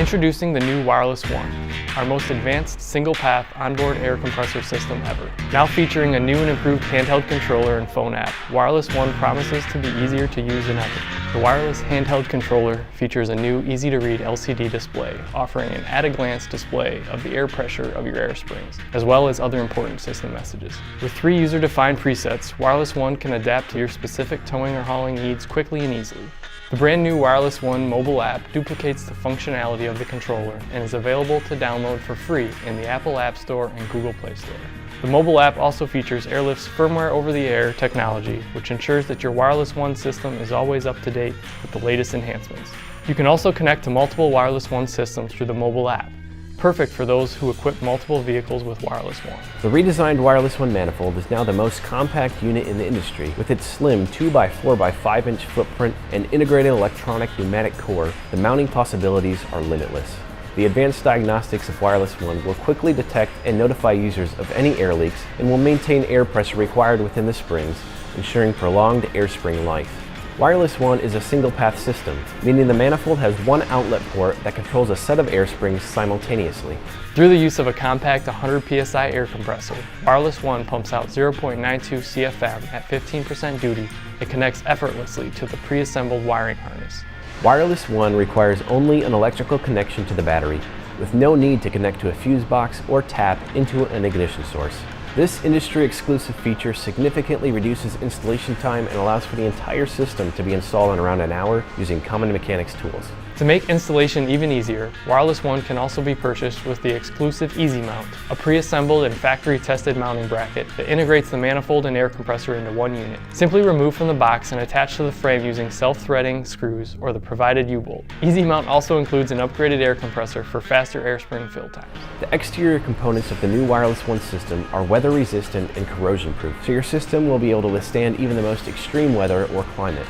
Introducing the new Wireless One, our most advanced single-path onboard air compressor system ever. Now featuring a new and improved handheld controller and phone app, Wireless One promises to be easier to use than ever. The wireless handheld controller features a new easy-to-read LCD display, offering an at-a-glance display of the air pressure of your air springs, as well as other important system messages. With 3 user-defined presets, Wireless One can adapt to your specific towing or hauling needs quickly and easily. The brand new Wireless One mobile app duplicates the functionality of the controller and is available to download for free in the Apple App Store and Google Play Store. The mobile app also features Airlift's firmware over-the-air technology, which ensures that your Wireless One system is always up to date with the latest enhancements. You can also connect to multiple Wireless One systems through the mobile app, perfect for those who equip multiple vehicles with Wireless One. The redesigned Wireless One manifold is now the most compact unit in the industry. With its slim 2x4x5-inch footprint and integrated electronic pneumatic core, the mounting possibilities are limitless. The advanced diagnostics of Wireless One will quickly detect and notify users of any air leaks and will maintain air pressure required within the springs, ensuring prolonged air spring life. Wireless One is a single-path system, meaning the manifold has one outlet port that controls a set of air springs simultaneously. Through the use of a compact 100 psi air compressor, Wireless One pumps out 0.92 CFM at 15% duty and connects effortlessly to the pre-assembled wiring harness. Wireless One requires only an electrical connection to the battery, with no need to connect to a fuse box or tap into an ignition source. This industry-exclusive feature significantly reduces installation time and allows for the entire system to be installed in around an hour using common mechanics tools. To make installation even easier, Wireless One can also be purchased with the exclusive Easy Mount, a pre-assembled and factory-tested mounting bracket that integrates the manifold and air compressor into one unit. Simply remove from the box and attach to the frame using self-threading screws or the provided U-bolt. Easy Mount also includes an upgraded air compressor for faster air spring fill times. The exterior components of the new Wireless One system are weather-resistant and corrosion-proof, so your system will be able to withstand even the most extreme weather or climate.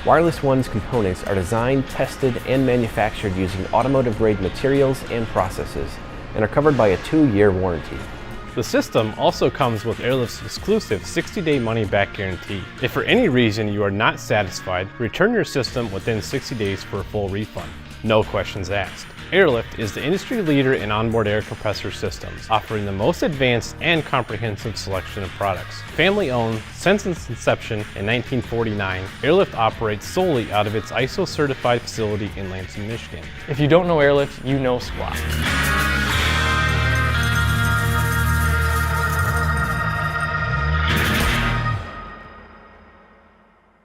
Wireless One's components are designed, tested, and manufactured using automotive-grade materials and processes, and are covered by a 2-year warranty. The system also comes with Airlift's exclusive 60-day money-back guarantee. If for any reason you are not satisfied, return your system within 60 days for a full refund. No questions asked. Airlift is the industry leader in onboard air compressor systems, offering the most advanced and comprehensive selection of products. Family-owned since its inception in 1949, Airlift operates solely out of its ISO-certified facility in Lansing, Michigan. If you don't know Airlift, you know Squat.